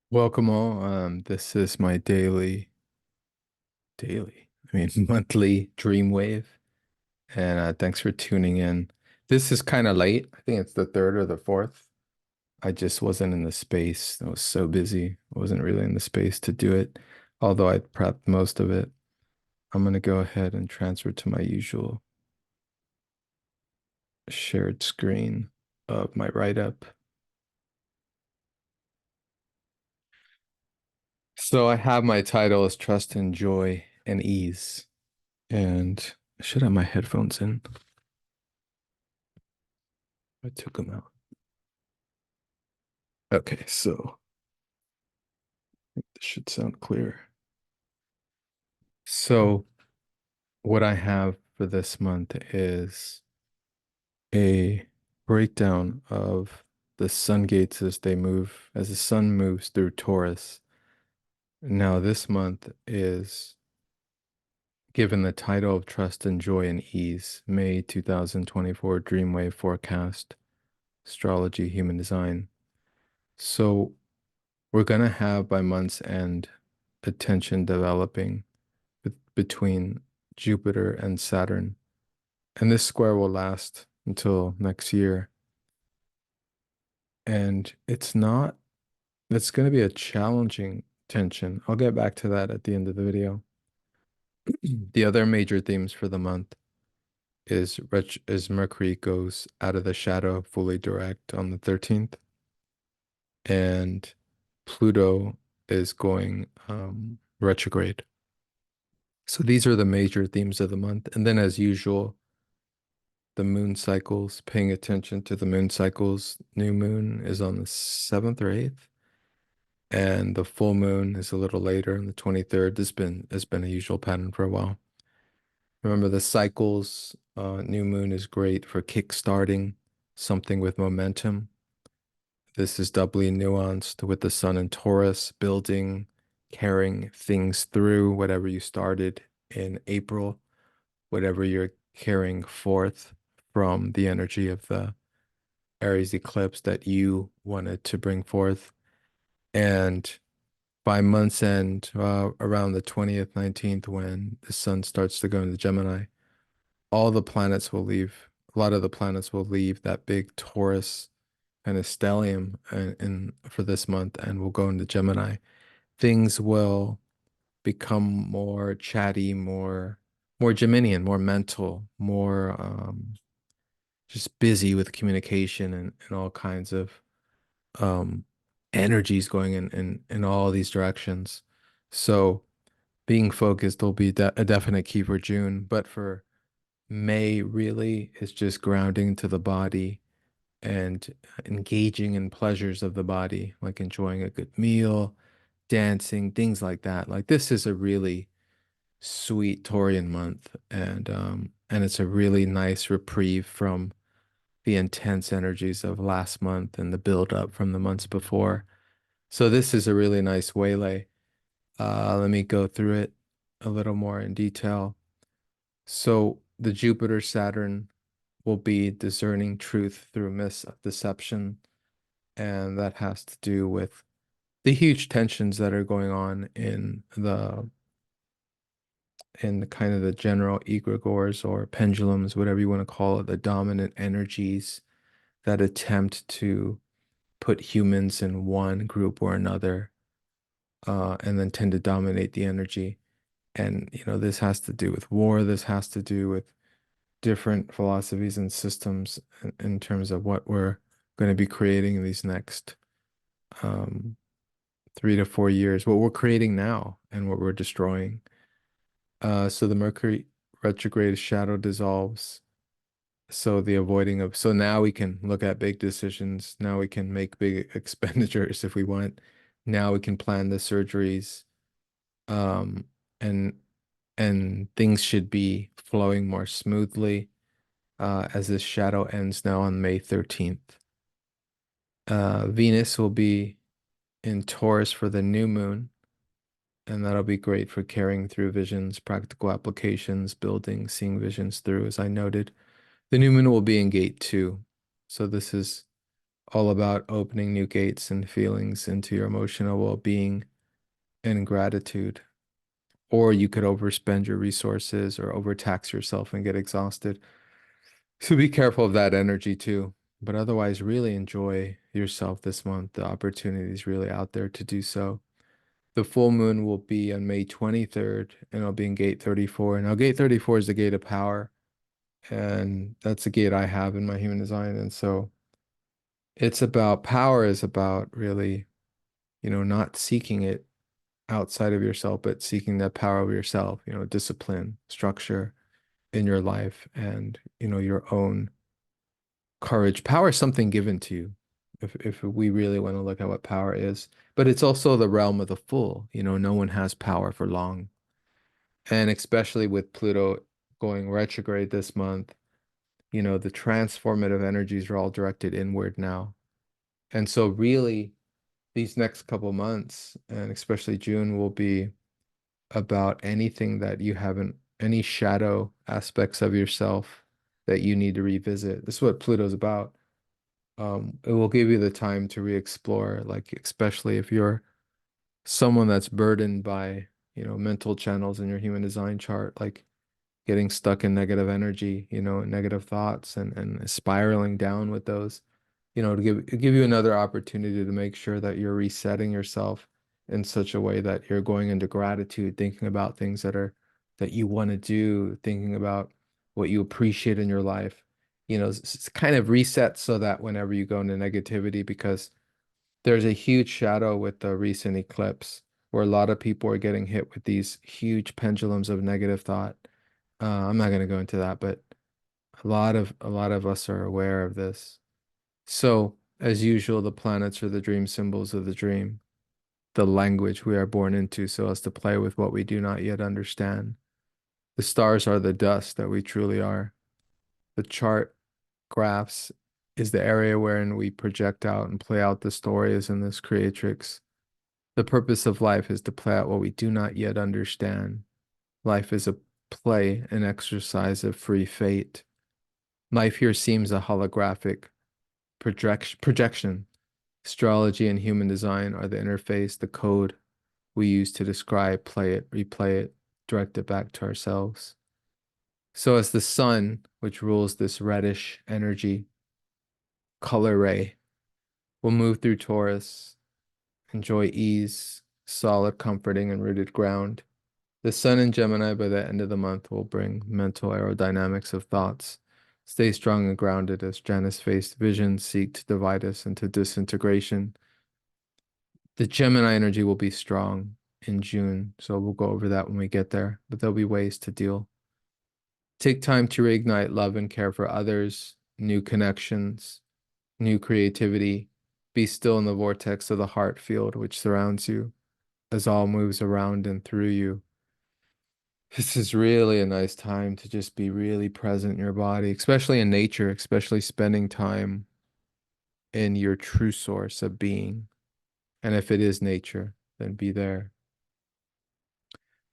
Welcome all. This is my I mean monthly dream wave, and thanks for tuning in. This is kind of late. I think it's the third or the fourth. I just wasn't in the space. I was so busy. I wasn't really in the space to do it, although I prepped most of it. I'm gonna go ahead and transfer to my usual shared screen of my write-up. So I have my title as Trust and Joy and Ease, and I should have my headphones in. I took them out. Okay, so this should sound clear. So, what I have for this month is a breakdown of the sun gates as they move, as the sun moves through Taurus. Now, this month is given the title of Trust and Joy and Ease, May 2024 Dreamwave Forecast, Astrology, Human Design. So, we're going to have by month's end a tension developing between Jupiter and Saturn. And this square will last until next year. And it's going to be a challenging tension. I'll get back to that at the end of the video. The other major themes for the month is Mercury goes out of the shadow fully direct on the 13th, and Pluto is going retrograde. So these are the major themes of the month. And then as usual, the moon cycles, paying attention to the moon cycles. New moon is on the 7th or 8th, and the full moon is a little later on the 23rd. This has been a usual pattern for a while. Remember the cycles, new moon is great for kick-starting something with momentum. This is doubly nuanced with the sun in Taurus, building, carrying things through whatever you started in April, whatever you're carrying forth from the energy of the Aries eclipse that you wanted to bring forth. And by month's end, around the 20th, 19th, when the sun starts to go into Gemini, all the planets will leave. A lot of the planets will leave that big Taurus kind of stellium in for this month and will go into Gemini. Things will become more chatty, more Geminian, more mental, more just busy with communication and all kinds of um, energies going in all these directions. So being focused will be a definite key for June, but for May really is just grounding to the body and engaging in pleasures of the body, like enjoying a good meal, dancing, things like that. Like this is a really sweet Taurian month, and it's a really nice reprieve from the intense energies of last month and the build up from the months before. So this is a really nice waylay. Let me go through it a little more in detail. So the Jupiter Saturn will be discerning truth through misdeception, and that has to do with the huge tensions that are going on in the kind of the general egregores or pendulums, whatever you want to call it, the dominant energies that attempt to put humans in one group or another, and then tend to dominate the energy. And, this has to do with war. This has to do with different philosophies and systems in terms of what we're going to be creating in these next um, 3 to 4 years, what we're creating now and what we're destroying. So the Mercury retrograde shadow dissolves. So the avoiding of, so now we can look at big decisions. Now we can make big expenditures if we want. Now we can plan the surgeries. Um, and things should be flowing more smoothly as this shadow ends now on May 13th. Venus will be in Taurus for the new moon, and that'll be great for carrying through visions, practical applications, building, seeing visions through, as I noted. The new moon will be in gate 2. So this is all about opening new gates and feelings into your emotional well-being and gratitude. Or you could overspend your resources or overtax yourself and get exhausted. So be careful of that energy too. But otherwise, really enjoy yourself this month. The opportunity is really out there to do so. The full moon will be on May 23rd, and it'll be in gate 34. Now, gate 34 is the gate of power, and that's the gate I have in my human design. And so it's about power is about really, not seeking it outside of yourself, but seeking that power of yourself, discipline, structure in your life, and, your own courage. Power is something given to you, if we really want to look at what power is. But it's also the realm of the fool. No one has power for long. And especially with Pluto going retrograde this month, the transformative energies are all directed inward now. And so really these next couple months, and especially June, will be about anything that you haven't, any shadow aspects of yourself that you need to revisit. This is what Pluto's about. It will give you the time to re-explore, like especially if you're someone that's burdened by, mental channels in your human design chart, like getting stuck in negative energy, negative thoughts and spiraling down with those, to give you another opportunity to make sure that you're resetting yourself in such a way that you're going into gratitude, thinking about things that you want to do, thinking about what you appreciate in your life. It's kind of reset so that whenever you go into negativity, because there's a huge shadow with the recent eclipse where a lot of people are getting hit with these huge pendulums of negative thought. I'm not going to go into that, but a lot of us are aware of this. So, as usual, the planets are the dream symbols of the dream, the language we are born into, so as to play with what we do not yet understand. The stars are the dust that we truly are. The chart graphs is the area wherein we project out and play out the stories in this creatrix. The purpose of life is to play out what we do not yet understand. Life is a play, an exercise of free fate. Life here seems a holographic projection. Astrology and human design are the interface, the code we use to describe, play it, replay it, direct it back to ourselves. So as the sun, which rules this reddish energy, color ray, will move through Taurus, enjoy ease, solid, comforting, and rooted ground. The sun in Gemini by the end of the month will bring mental aerodynamics of thoughts. Stay strong and grounded as Janus faced visions seek to divide us into disintegration. The Gemini energy will be strong in June, so we'll go over that when we get there, but there'll be ways to deal. Take time to reignite love and care for others, new connections, new creativity. Be still in the vortex of the heart field which surrounds you as all moves around and through you. This is really a nice time to just be really present in your body, especially in nature, especially spending time in your true source of being. And if it is nature, then be there.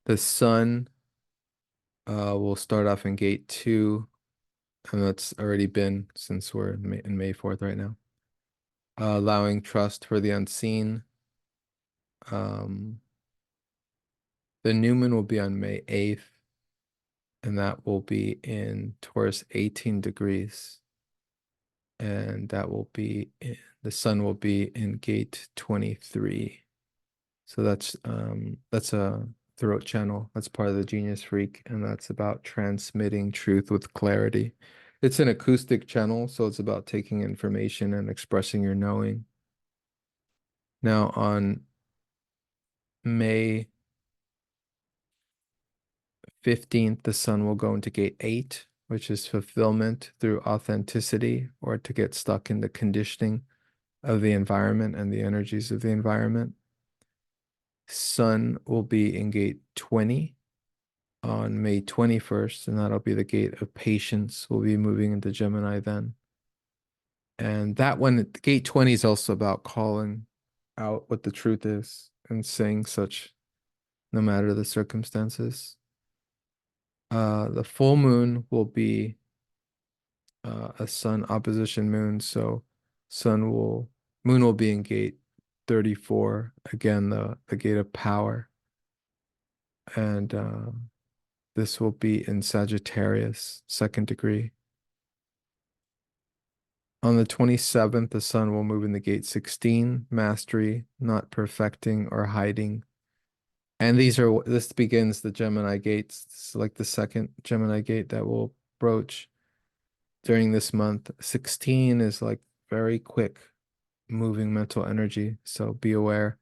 The sun will start off in gate 2, and that's already been since we're in May 4th right now. Allowing trust for the unseen. Um, the new moon will be on May 8th, and that will be in Taurus 18 degrees. And that will be the sun will be in gate 23. So that's a throat channel. That's part of the Genius Freak, and that's about transmitting truth with clarity. It's an acoustic channel, so it's about taking information and expressing your knowing. Now on May 15th, the sun will go into gate 8, which is fulfillment through authenticity, or to get stuck in the conditioning of the environment and the energies of the environment. Sun will be in gate 20 on May 21st, and that'll be the gate of patience. We'll be moving into Gemini then. And that one, gate 20 is also about calling out what the truth is and saying such no matter the circumstances. The full moon will be a sun opposition moon, so Sun will, Moon will be in gate 34, again, the gate of power. And this will be in Sagittarius, second degree. On the 27th, the sun will move in the gate 16, mastery, not perfecting or hiding. And this begins the Gemini gates. This is like the second Gemini gate that will broach during this month. 16 is like very quick moving mental energy, so be aware.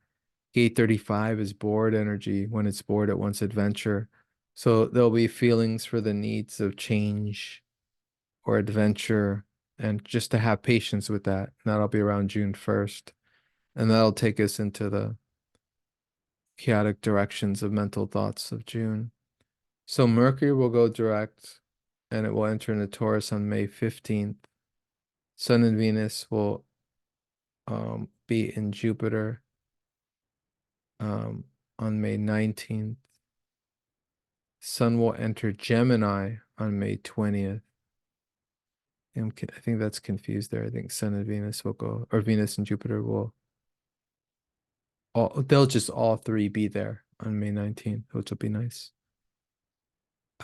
Gate 35 is bored energy. When it's bored, it wants adventure. So there'll be feelings for the needs of change or adventure, and just to have patience with that. And that'll be around June 1st. And that'll take us into the chaotic directions of mental thoughts of June. So Mercury will go direct and it will enter into Taurus on May 15th. Sun and Venus will be in Jupiter on May 19th. Sun will enter Gemini on May 20th. I think that's confused there. I think Sun and Venus will go, or Venus and Jupiter will they'll just all three be there on May 19th, which will be nice.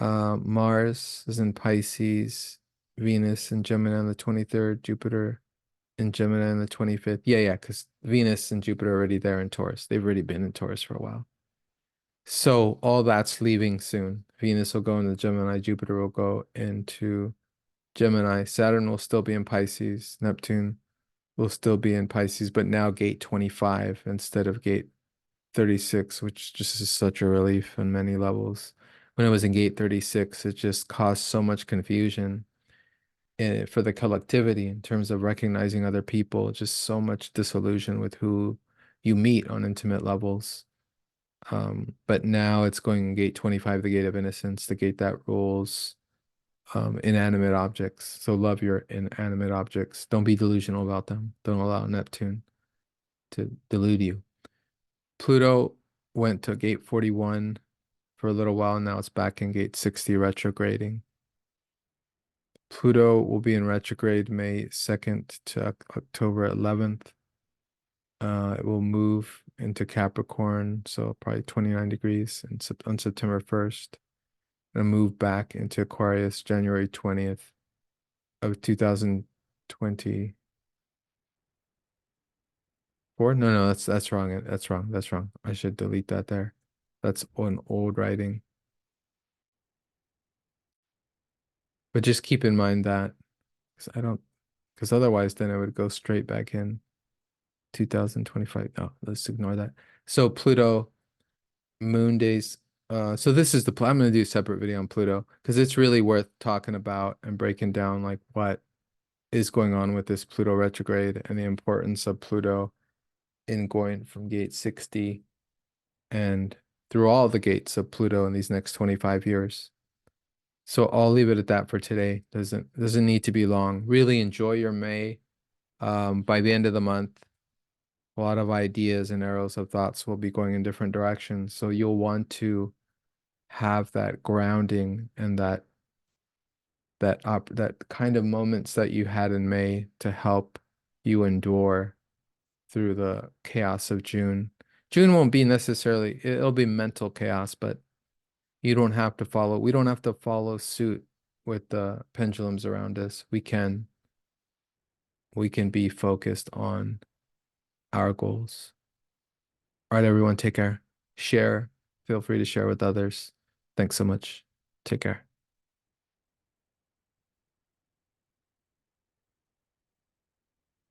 Mars is in Pisces, Venus in Gemini on the 23rd, Jupiter in Gemini on the 25th. Yeah, because Venus and Jupiter are already there in Taurus. They've already been in Taurus for a while. So all that's leaving soon. Venus will go into Gemini, Jupiter will go into Gemini, Saturn will still be in Pisces, Neptune will still be in Pisces, but now gate 25 instead of gate 36, which just is such a relief on many levels. When it was in gate 36, it just caused so much confusion for the collectivity in terms of recognizing other people, just so much disillusion with who you meet on intimate levels. But now it's going in gate 25, the gate of innocence, the gate that rules inanimate objects. So love your inanimate objects. Don't be delusional about them. Don't allow Neptune to delude you. Pluto went to gate 41 for a little while. Now it's back in gate 60 retrograding. Pluto will be in retrograde May 2nd to October 11th. It will move into Capricorn, so probably 29 degrees on September 1st. And move back into Aquarius January 20th of 2024. No, that's wrong. That's wrong. That's wrong. I should delete that there. That's an old writing. But just keep in mind that, because otherwise then it would go straight back in 2025. No, let's ignore that. So Pluto, moon days. So this is I'm going to do a separate video on Pluto because it's really worth talking about and breaking down like what is going on with this Pluto retrograde and the importance of Pluto in going from gate 60 and through all the gates of Pluto in these next 25 years. So I'll leave it at that for today. Doesn't need to be long. Really enjoy your May. By the end of the month, a lot of ideas and arrows of thoughts will be going in different directions. So you'll want to have that grounding and that kind of moments that you had in May to help you endure through the chaos of June. June won't be necessarily, it'll be mental chaos, but we don't have to follow suit with the pendulums around us. We can be focused on our goals. All right, everyone, take care. Share. Feel free to share with others. Thanks so much. Take care.